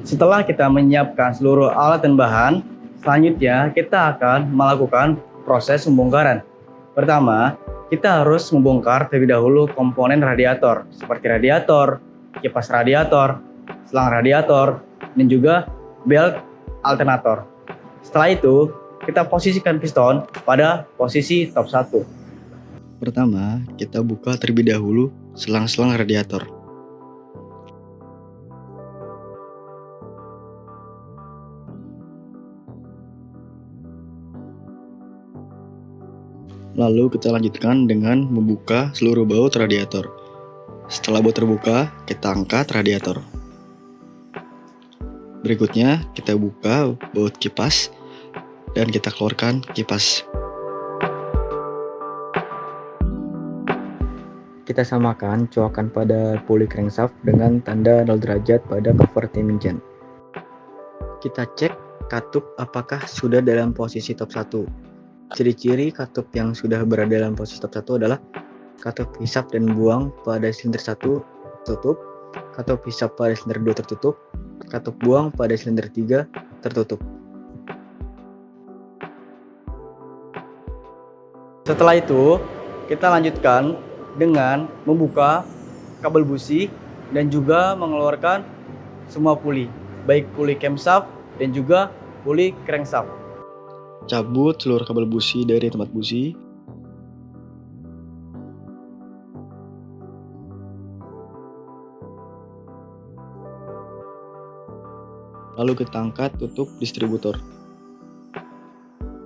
Setelah kita menyiapkan seluruh alat dan bahan, selanjutnya kita akan melakukan proses pembongkaran. Pertama, kita harus membongkar terlebih dahulu komponen radiator, seperti radiator, kipas radiator, selang radiator, dan juga belt alternator. Setelah itu, kita posisikan piston pada posisi top 1. Pertama, kita buka terlebih dahulu selang-selang radiator. Lalu kita lanjutkan dengan membuka seluruh baut radiator. Setelah baut terbuka, kita angkat radiator. Berikutnya, kita buka baut kipas dan kita keluarkan kipas. Kita samakan coakan pada pulley crankshaft dengan tanda 0 derajat pada cover timing chain. Kita cek katup apakah sudah dalam posisi top 1. Ciri-ciri katup yang sudah berada dalam posisi top 1 adalah katup hisap dan buang pada silinder 1 tertutup, katup hisap pada silinder 2 tertutup, katup buang pada silinder 3 tertutup. Setelah itu, kita lanjutkan dengan membuka kabel busi dan juga mengeluarkan semua puli, baik puli camshaft dan juga puli crankshaft. Cabut seluruh kabel busi dari tempat busi. Lalu kita angkat tutup distributor.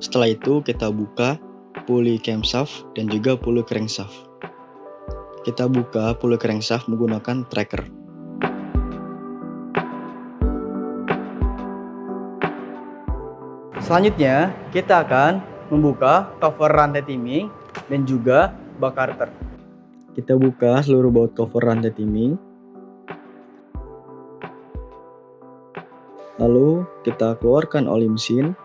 Setelah itu kita buka pulley camshaft dan juga pulley crankshaft. Kita buka pulley crankshaft menggunakan tracker. Selanjutnya, kita akan membuka cover rantai timing dan juga bak carter. Kita buka seluruh baut cover rantai timing. Lalu kita keluarkan oli mesin.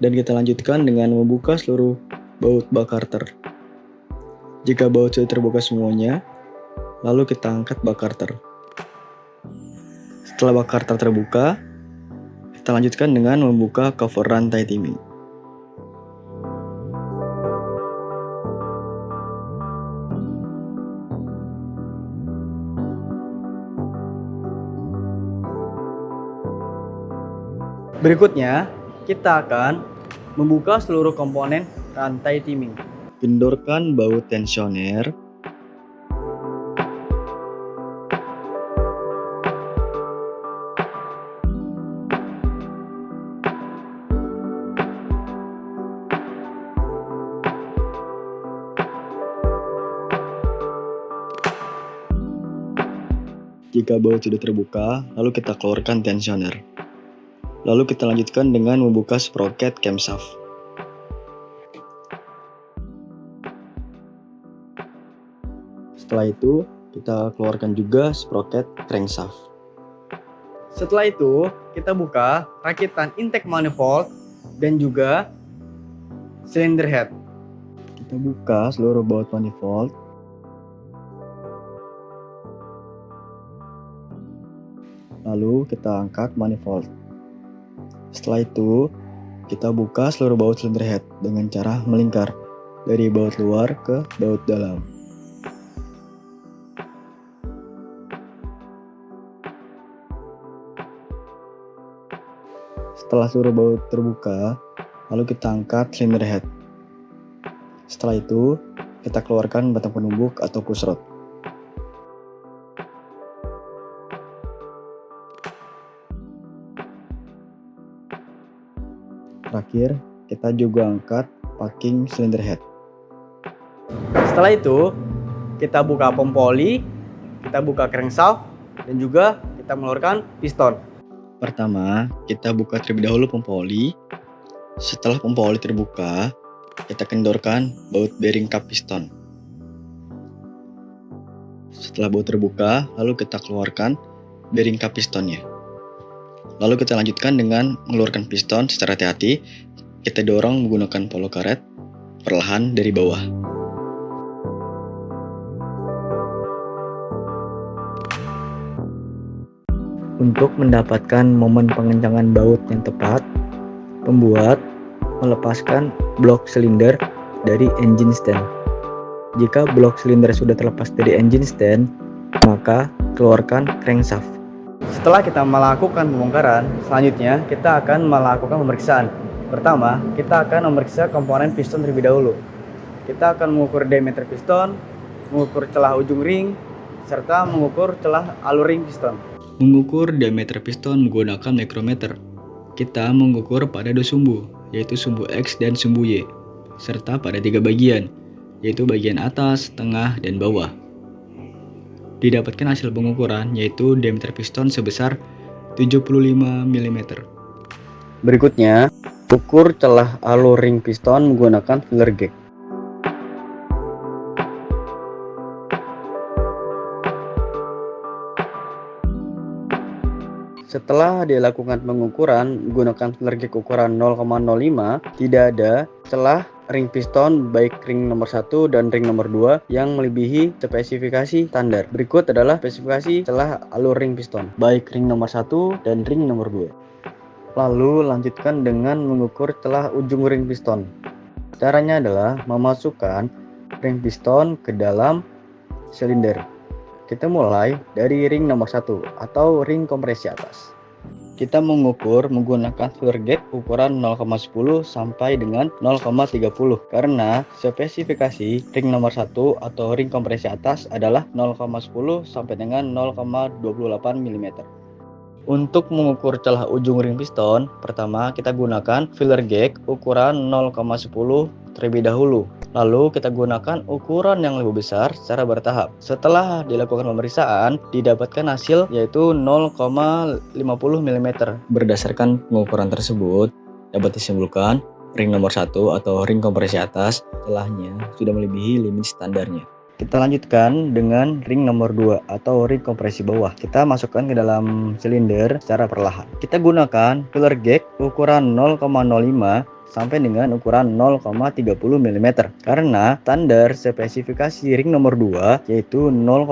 Dan kita lanjutkan dengan membuka seluruh baut bak carter. Jika baut sudah terbuka semuanya, lalu kita angkat bak carter. Setelah bak carter terbuka, kita lanjutkan dengan membuka cover rantai timing. Berikutnya, kita akan membuka seluruh komponen rantai timing. Kendorkan baut tensioner. Jika baut sudah terbuka, lalu kita keluarkan tensioner. Lalu kita lanjutkan dengan membuka sprocket camshaft. Setelah itu, kita keluarkan juga sprocket crankshaft. Setelah itu, kita buka rakitan intake manifold dan juga cylinder head. Kita buka seluruh baut manifold. Lalu kita angkat manifold. Setelah itu, kita buka seluruh baut cylinder head dengan cara melingkar dari baut luar ke baut dalam. Setelah seluruh baut terbuka, lalu kita angkat cylinder head. Setelah itu, kita keluarkan batang penumbuk atau push rod. Terakhir, kita juga angkat packing cylinder head. Setelah itu, kita buka pompa oli, kita buka crankshaft, dan juga kita mengeluarkan piston. Pertama, kita buka terlebih dahulu pompa oli. Setelah pompa oli terbuka, kita kendorkan baut bearing cup piston. Setelah baut terbuka, lalu kita keluarkan bearing cup pistonnya. Lalu kita lanjutkan dengan mengeluarkan piston secara hati-hati. Kita dorong menggunakan polo karet perlahan dari bawah. Untuk mendapatkan momen pengencangan baut yang tepat, pembuat melepaskan blok silinder dari engine stand. Jika blok silinder sudah terlepas dari engine stand, maka keluarkan crankshaft. Setelah kita melakukan pembongkaran, selanjutnya kita akan melakukan pemeriksaan. Pertama, kita akan memeriksa komponen piston terlebih dahulu. Kita akan mengukur diameter piston, mengukur celah ujung ring, serta mengukur celah alur ring piston. Mengukur diameter piston menggunakan micrometer. Kita mengukur pada dua sumbu, yaitu sumbu X dan sumbu Y, serta pada 3 bagian, yaitu bagian atas, tengah, dan bawah. Didapatkan hasil pengukuran yaitu diameter piston sebesar 75 mm. Berikutnya, ukur celah alur ring piston menggunakan filler gauge. Setelah dilakukan pengukuran menggunakan filler gauge ukuran 0,05, tidak ada celah ring piston baik ring nomor 1 dan ring nomor 2 yang melebihi spesifikasi standar. Berikut adalah spesifikasi celah alur ring piston baik ring nomor 1 dan ring nomor 2. Lalu lanjutkan dengan mengukur celah ujung ring piston. Caranya adalah memasukkan ring piston ke dalam silinder. Kita mulai dari ring nomor 1 atau ring kompresi atas. Kita mengukur menggunakan filler gauge ukuran 0,10 sampai dengan 0,30 karena spesifikasi ring nomor 1 atau ring kompresi atas adalah 0,10 sampai dengan 0,28 mm. Untuk mengukur celah ujung ring piston, pertama kita gunakan filler gauge ukuran 0,10 terlebih dahulu. Lalu kita gunakan ukuran yang lebih besar secara bertahap. Setelah dilakukan pemeriksaan, didapatkan hasil yaitu 0,50 mm. Berdasarkan pengukuran tersebut, dapat disimpulkan ring nomor 1 atau ring kompresi atas celahnya sudah melebihi limit standarnya. Kita lanjutkan dengan ring nomor 2 atau ring kompresi bawah. Kita masukkan ke dalam silinder secara perlahan. Kita gunakan filler gauge ukuran 0,05 sampai dengan ukuran 0,30 mm karena standar spesifikasi ring nomor 2 yaitu 0,05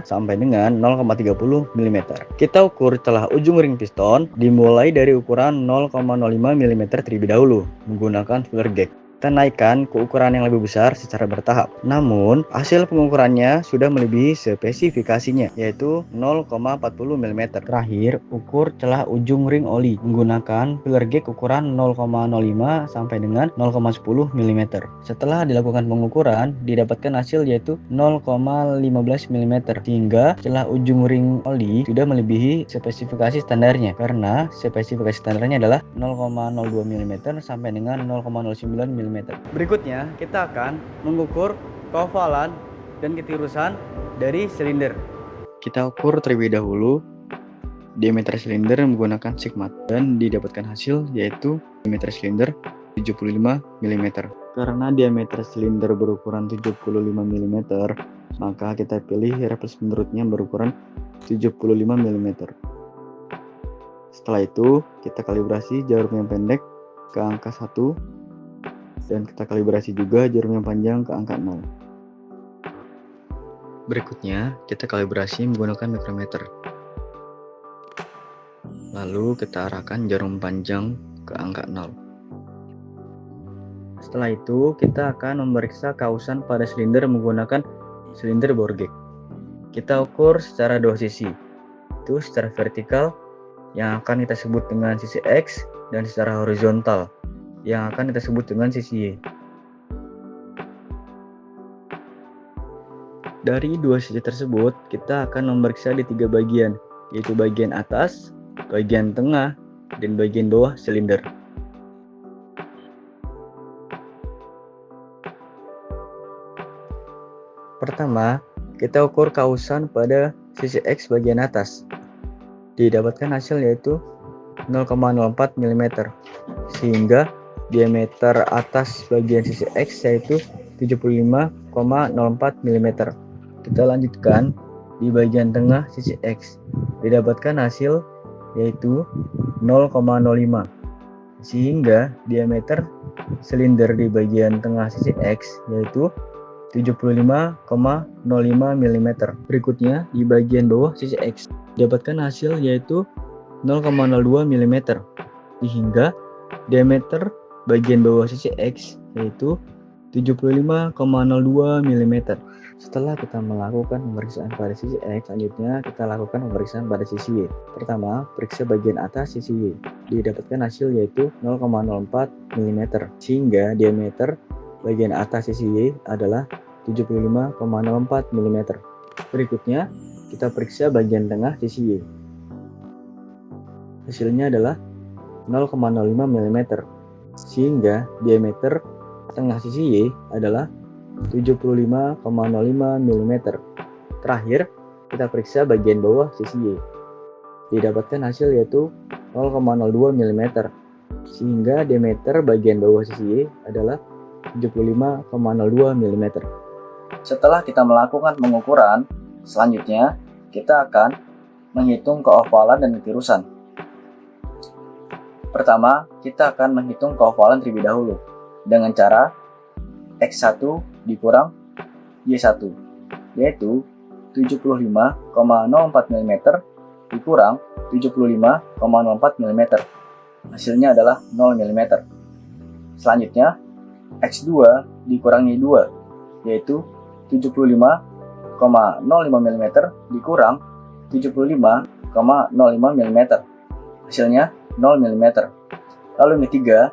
sampai dengan 0,30 mm. Kita ukur celah ujung ring piston dimulai dari ukuran 0,05 mm terlebih dahulu menggunakan filler gauge. Kita naikkan ke ukuran yang lebih besar secara bertahap. Namun, hasil pengukurannya sudah melebihi spesifikasinya, yaitu 0,40 mm. Terakhir, ukur celah ujung ring oli menggunakan filler gauge ukuran 0,05 sampai dengan 0,10 mm. Setelah dilakukan pengukuran, didapatkan hasil yaitu 0,15 mm, sehingga celah ujung ring oli sudah melebihi spesifikasi standarnya, karena spesifikasi standarnya adalah 0,02 mm sampai dengan 0,09 mm. Berikutnya, kita akan mengukur keovalan dan ketirusan dari silinder. Kita ukur terlebih dahulu diameter silinder menggunakan sigmat dan didapatkan hasil yaitu diameter silinder 75 mm. Karena diameter silinder berukuran 75 mm, maka kita pilih referensi menurutnya berukuran 75 mm. Setelah itu, kita kalibrasi jarum yang pendek ke angka 1 dan kita kalibrasi juga jarum yang panjang ke angka 0. Berikutnya, kita kalibrasi menggunakan micrometer. Lalu kita arahkan jarum panjang ke angka 0. Setelah itu, kita akan memeriksa kausan pada silinder menggunakan silinder bore gauge. Kita ukur secara dua sisi, itu secara vertikal yang akan kita sebut dengan sisi X dan secara horizontal yang akan kita sebut dengan sisi Y. Dari dua sisi tersebut, kita akan memeriksa di 3 bagian, yaitu bagian atas, bagian tengah, dan bagian bawah silinder. Pertama, kita ukur kausan pada sisi X bagian atas. Didapatkan hasil yaitu 0,04 mm, sehingga diameter atas bagian sisi X yaitu 75,04 mm. Kita lanjutkan di bagian tengah sisi X. Didapatkan hasil yaitu 0,05, sehingga diameter silinder di bagian tengah sisi X yaitu 75,05 mm. Berikutnya di bagian bawah sisi X. Dapatkan hasil yaitu 0,02 mm hingga diameter bagian bawah sisi X yaitu 75,02 mm. Setelah kita melakukan pemeriksaan pada sisi X, selanjutnya kita lakukan pemeriksaan pada sisi Y. Pertama, periksa bagian atas sisi Y. Didapatkan hasil yaitu 0,04 mm sehingga diameter bagian atas sisi Y adalah 75,04 mm. Berikutnya, kita periksa bagian tengah sisi Y. Hasilnya adalah 0,05 mm sehingga diameter tengah sisi Y adalah 75,05 mm. Terakhir, kita periksa bagian bawah sisi Y. Didapatkan hasil yaitu 0,02 mm sehingga diameter bagian bawah sisi Y adalah 75,02 mm. Setelah kita melakukan pengukuran, selanjutnya kita akan menghitung keovalan dan ketirusan. Pertama, kita akan menghitung keovalan terlebih dahulu dengan cara X1 dikurang Y1, yaitu 75,04 mm dikurang 75,04 mm. Hasilnya adalah 0 mm. Selanjutnya, X2 dikurang Y2, yaitu 75,05 mm dikurang 75,05 mm. Hasilnya 0 mm. Lalu yang ketiga,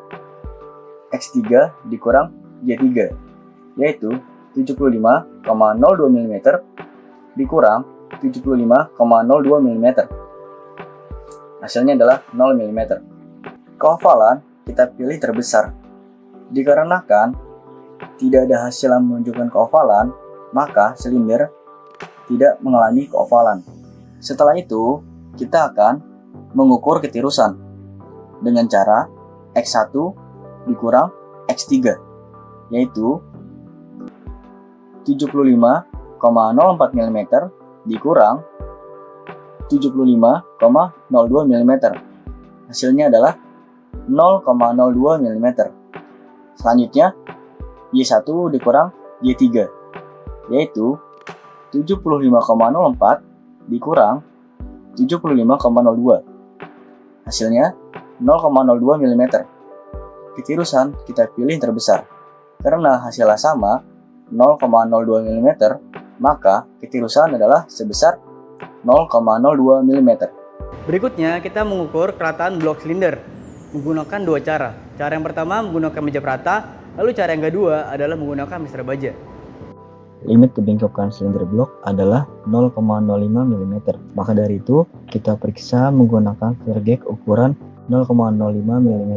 X3 dikurang Y3, yaitu 75,02 mm dikurang 75,02 mm. Hasilnya adalah 0 mm. Keovalan kita pilih terbesar. Dikarenakan tidak ada hasil yang menunjukkan keovalan, maka silinder tidak mengalami keovalan. Setelah itu, kita akan mengukur ketirusan dengan cara X1 dikurang X3, yaitu 75,04 mm dikurang 75,02 mm. Hasilnya adalah 0,02 mm. Selanjutnya, Y1 dikurang Y3, yaitu 75,04 dikurang 75,02. Hasilnya 0,02 mm. Ketirusan kita pilih yang terbesar. Karena hasilnya sama, 0,02 mm, maka ketirusan adalah sebesar 0,02 mm. Berikutnya kita mengukur kerataan blok silinder menggunakan dua cara. Cara yang pertama menggunakan meja perata, lalu cara yang kedua adalah menggunakan mister baja. Limit kebengkokan silinder blok adalah 0,05 mm. Maka dari itu, kita periksa menggunakan clear gauge ukuran 0,05 mm.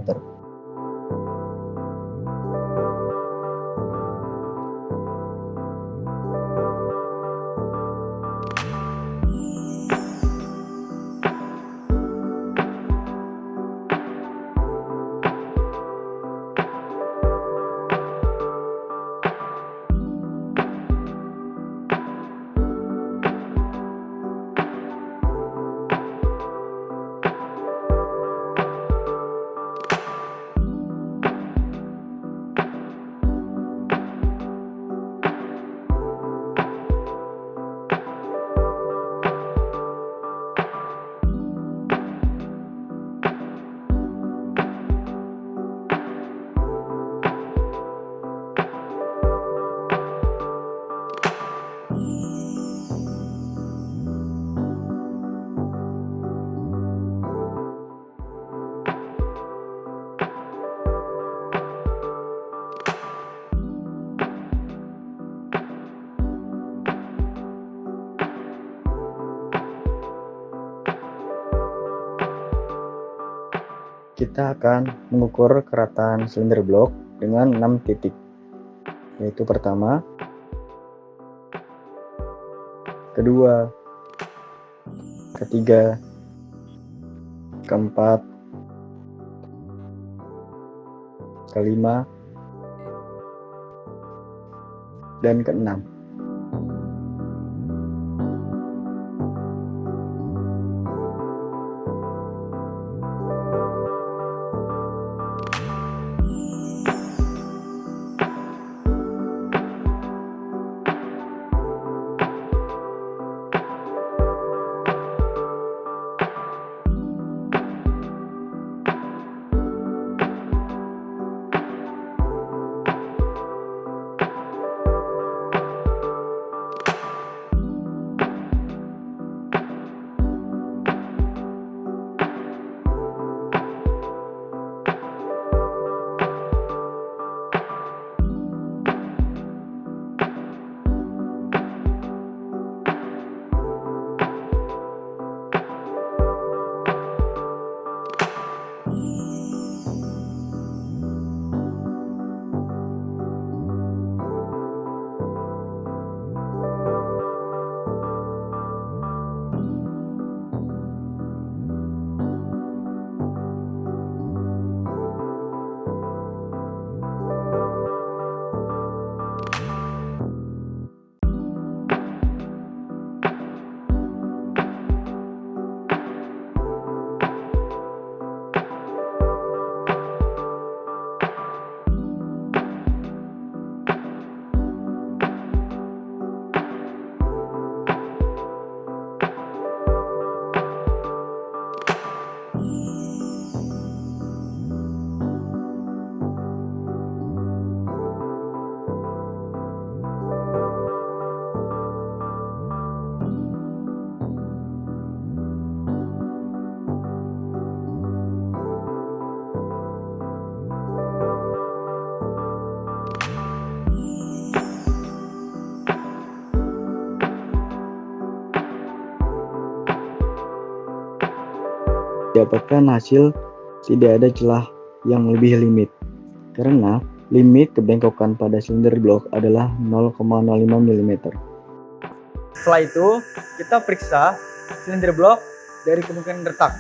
Kita akan mengukur kerataan silinder blok dengan 6 titik, yaitu pertama, kedua, ketiga, keempat, kelima, dan keenam. dapatkan hasil tidak ada celah yang melebihi limit. Karena limit kebengkokan pada silinder blok adalah 0,05 mm. Setelah itu, kita periksa silinder blok dari kemungkinan retak.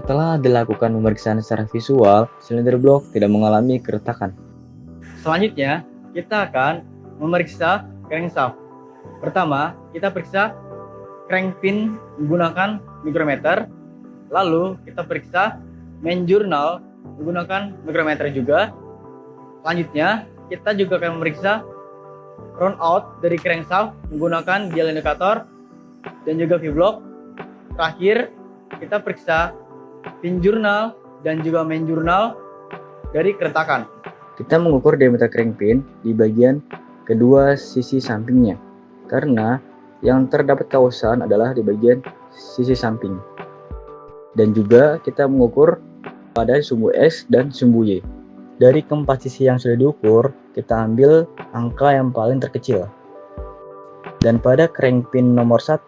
Setelah dilakukan pemeriksaan secara visual, silinder blok tidak mengalami keretakan. Selanjutnya, kita akan memeriksa crankshaft. Pertama, kita periksa crank pin menggunakan mikrometer. Lalu, kita periksa main journal menggunakan mikrometer juga. Selanjutnya, kita juga akan memeriksa round out dari crankshaft menggunakan dial indikator dan juga V-block. Terakhir, kita periksa pin journal dan juga main journal dari keretakan. Kita mengukur diameter crank pin di bagian kedua sisi sampingnya, karena yang terdapat kawasan adalah di bagian sisi samping. Dan juga kita mengukur pada sumbu X dan sumbu Y. Dari keempat sisi yang sudah diukur, kita ambil angka yang paling terkecil. Dan pada crank pin nomor 1,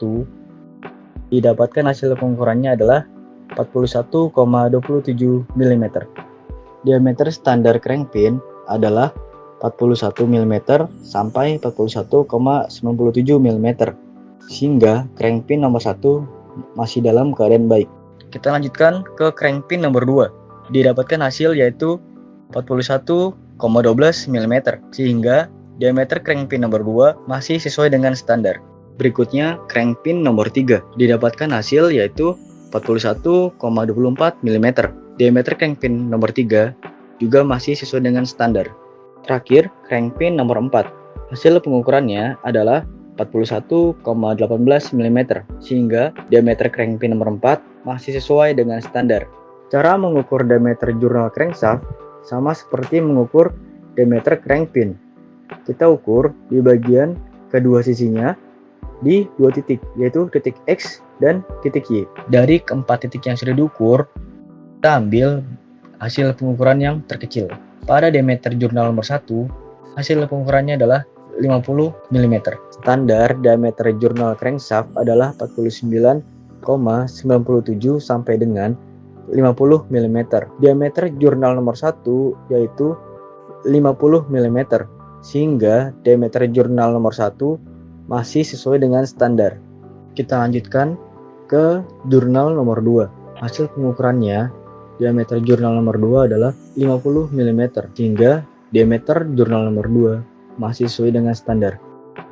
didapatkan hasil pengukurannya adalah 41,27 mm. Diameter standar crank pin adalah 41 mm sampai 41,97 mm, sehingga crank pin nomor 1 masih dalam keadaan baik. Kita lanjutkan ke crank pin nomor 2. Didapatkan hasil yaitu 41,12 mm, sehingga diameter crank pin nomor 2 masih sesuai dengan standar. Berikutnya crank pin nomor 3. Didapatkan hasil yaitu 41,24 mm. Diameter crank pin nomor 3 juga masih sesuai dengan standar. Terakhir, crank pin nomor 4. Hasil pengukurannya adalah 41,18 mm, sehingga diameter crank pin nomor 4 masih sesuai dengan standar. Cara mengukur diameter journal crankshaft sama seperti mengukur diameter crank pin. Kita ukur di bagian kedua sisinya di dua titik, yaitu titik X dan titik Y. Dari keempat titik yang sudah diukur, kita ambil hasil pengukuran yang terkecil. Pada diameter journal nomor 1, hasil pengukurannya adalah 50 mm. Standar diameter journal crankshaft adalah 49,97 sampai dengan 50 mm. Diameter journal nomor 1 yaitu 50 mm, sehingga diameter journal nomor 1 masih sesuai dengan standar. Kita lanjutkan ke jurnal nomor 2. Hasil pengukurannya, diameter jurnal nomor 2 adalah 50 mm, sehingga diameter jurnal nomor 2 masih sesuai dengan standar.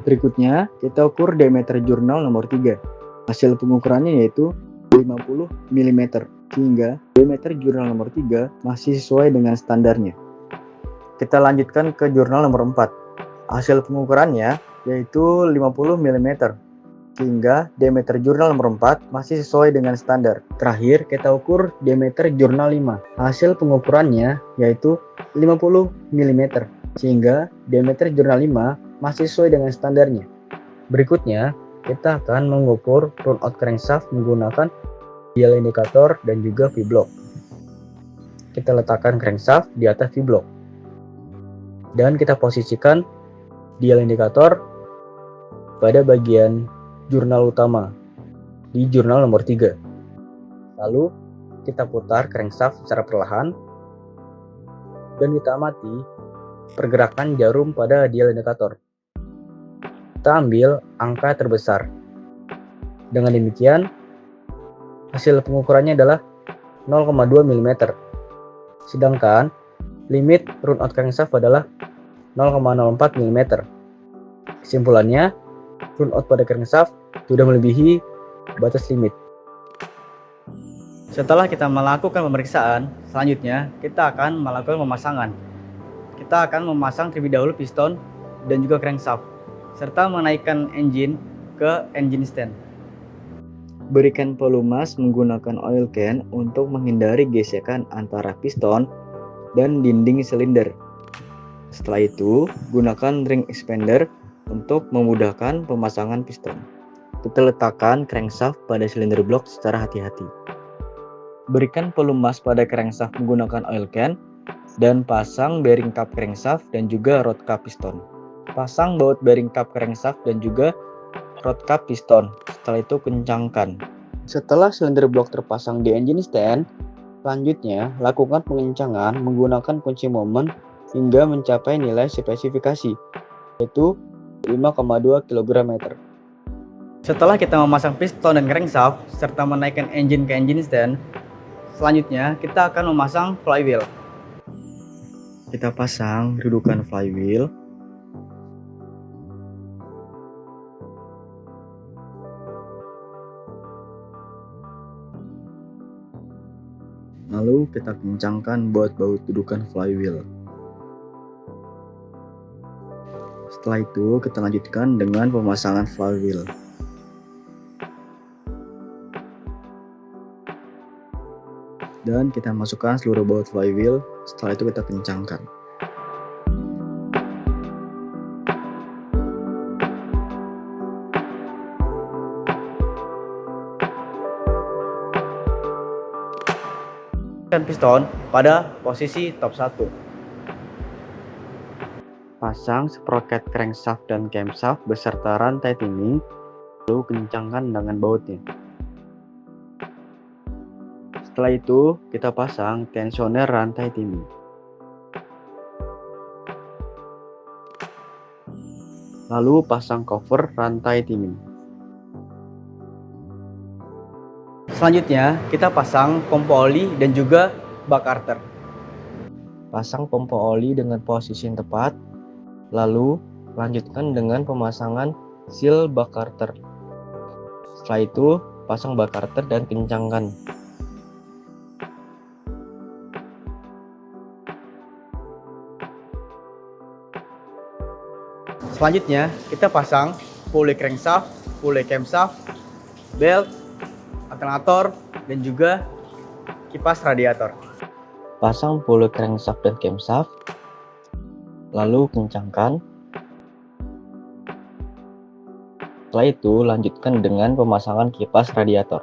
Berikutnya, kita ukur diameter jurnal nomor 3. Hasil pengukurannya yaitu 50 mm, sehingga diameter jurnal nomor 3 masih sesuai dengan standarnya. Kita lanjutkan ke jurnal nomor 4. Hasil pengukurannya yaitu 50 mm, sehingga diameter jurnal nomor 4 masih sesuai dengan standar. Terakhir, kita ukur diameter jurnal 5. Hasil pengukurannya yaitu 50 mm, sehingga diameter jurnal 5 masih sesuai dengan standarnya. Berikutnya, kita akan mengukur round out crankshaft menggunakan dial indikator dan juga V-block. Kita letakkan crankshaft di atas V-block. Dan kita posisikan dial indikator pada bagian jurnal utama di jurnal nomor 3. Lalu kita putar crankshaft secara perlahan dan kita amati pergerakan jarum pada dial indikator. Kita ambil angka terbesar. Dengan demikian, hasil pengukurannya adalah 0,2 mm. Sedangkan limit round out crankshaft adalah 0,04 mm. Kesimpulannya, round out pada crankshaft sudah melebihi batas limit. Setelah kita melakukan pemeriksaan, selanjutnya kita akan melakukan pemasangan. Kita akan memasang terlebih dahulu piston dan juga crankshaft, serta menaikkan engine ke engine stand. Berikan pelumas menggunakan oil can untuk menghindari gesekan antara piston dan dinding silinder. Setelah itu, gunakan ring expander untuk memudahkan pemasangan piston. kita letakkan crankshaft pada silinder blok secara hati-hati. Berikan pelumas pada crankshaft menggunakan oil can dan pasang bearing cup crankshaft dan juga rod cup piston. Pasang baut bearing cup crankshaft dan juga rod cup piston. Setelah itu kencangkan. Setelah silinder blok terpasang di engine stand, selanjutnya lakukan pengencangan menggunakan kunci momen hingga mencapai nilai spesifikasi, yaitu 5,2 kg/meter. Setelah kita memasang piston dan crankshaft serta menaikkan engine ke engine stand, selanjutnya kita akan memasang flywheel. Kita pasang dudukan flywheel. Lalu kita kencangkan baut dudukan flywheel. Setelah itu kita lanjutkan dengan pemasangan flywheel. Dan kita masukkan seluruh baut flywheel, setelah itu kita kencangkan. Dan piston pada posisi top 1. Pasang sprocket crankshaft dan camshaft beserta rantai timing, lalu kencangkan dengan bautnya. Setelah itu, kita pasang tensioner rantai timing. Lalu pasang cover rantai timing. Selanjutnya, kita pasang pompa oli dan juga bak karter. Pasang pompa oli dengan posisi yang tepat, lalu lanjutkan dengan pemasangan seal bak karter. Setelah itu, pasang bak karter dan kencangkan. Selanjutnya, kita pasang pulley crankshaft, pulley camshaft, belt, alternator, dan juga kipas radiator. Pasang pulley crankshaft dan camshaft, lalu kencangkan. Setelah itu, lanjutkan dengan pemasangan kipas radiator.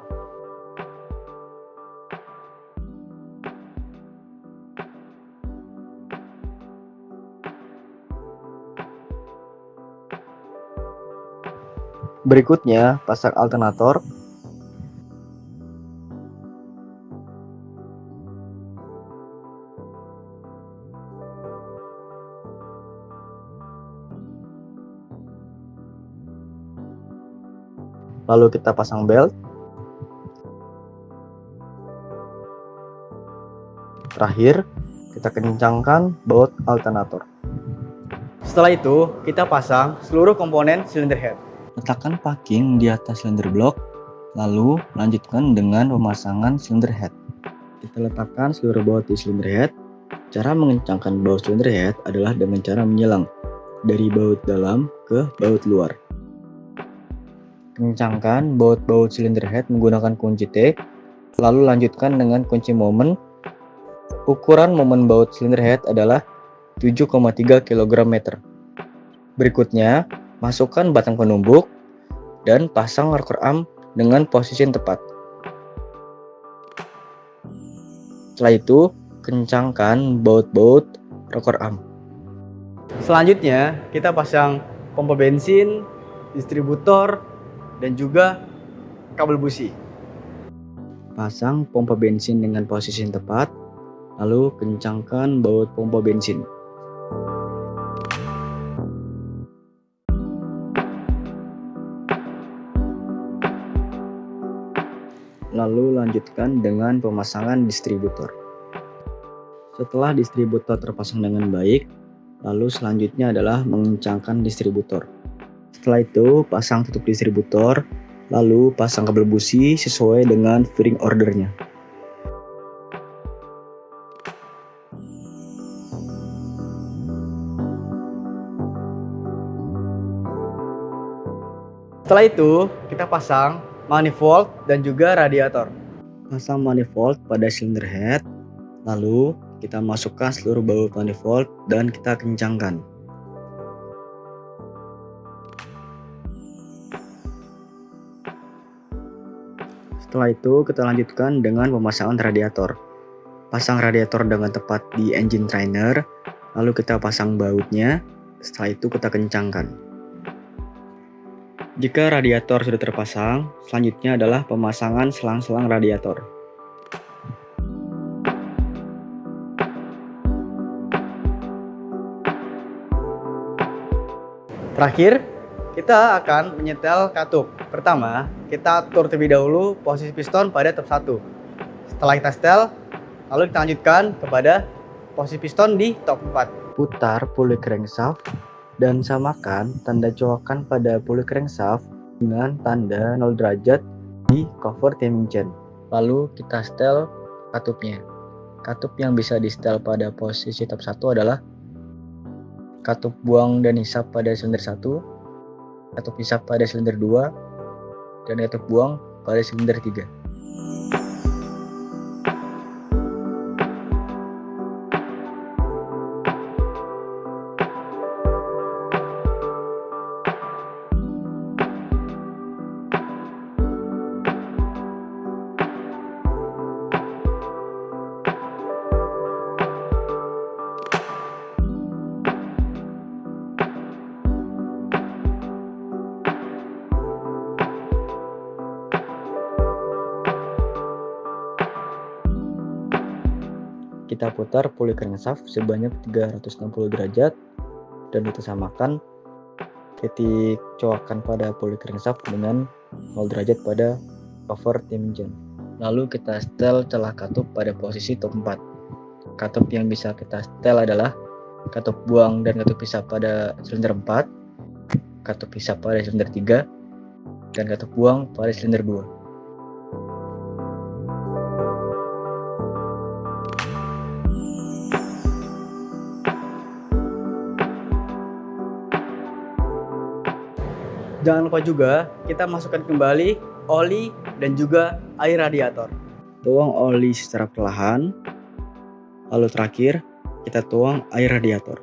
Berikutnya, pasang alternator. Lalu kita pasang belt. Terakhir, kita kencangkan baut alternator. Setelah itu, kita pasang seluruh komponen silinder head. Letakkan packing di atas silinder blok, lalu lanjutkan dengan pemasangan silinder head. Kita letakkan seluruh baut di silinder head. Cara mengencangkan baut silinder head adalah dengan cara menyelang dari baut dalam ke baut luar. Kencangkan baut-baut silinder head menggunakan kunci T, lalu lanjutkan dengan kunci momen. Ukuran momen baut silinder head adalah 7,3 kg/meter. Berikutnya, masukkan batang penumbuk dan pasang rocker arm dengan posisi yang tepat. Setelah itu, kencangkan baut-baut rocker arm. Selanjutnya, kita pasang pompa bensin, distributor, dan juga kabel busi. Pasang pompa bensin dengan posisi yang tepat, lalu kencangkan baut pompa bensin. Lalu lanjutkan dengan pemasangan distributor. Setelah distributor terpasang dengan baik, lalu selanjutnya adalah mengencangkan distributor. Setelah itu, pasang tutup distributor, lalu pasang kabel busi sesuai dengan firing ordernya. Setelah itu, kita pasang manifold dan juga radiator. Pasang manifold pada silinder head, lalu kita masukkan seluruh baut manifold dan kita kencangkan. Setelah itu kita lanjutkan dengan pemasangan radiator. Pasang radiator dengan tepat di engine trainer, lalu kita pasang bautnya, setelah itu kita kencangkan. Jika radiator sudah terpasang, selanjutnya adalah pemasangan selang-selang radiator. Terakhir, kita akan menyetel katup. Pertama, kita atur terlebih dahulu posisi piston pada top 1. Setelah kita setel, lalu kita lanjutkan kepada posisi piston di top 4. Putar pulley crankshaft dan samakan tanda coakan pada pulley crankshaft dengan tanda 0 derajat di cover timing chain. Lalu kita setel katupnya. Katup yang bisa di setel pada posisi top 1 adalah katup buang dan hisap pada silinder 1, katup hisap pada silinder 2, dan katup buang pada silinder 3. Kita putar pulley crankshaft sebanyak 360 derajat dan kita samakan titik coakan pada pulley crankshaft dengan 0 derajat pada cover timing chain. Lalu kita setel celah katup pada posisi top 4. Katup yang bisa kita setel adalah katup buang dan katup hisap pada silinder 4, katup hisap pada silinder 3, dan katup buang pada silinder 2. Jangan lupa juga kita masukkan kembali oli dan juga air radiator. Tuang oli secara perlahan, lalu terakhir kita tuang air radiator.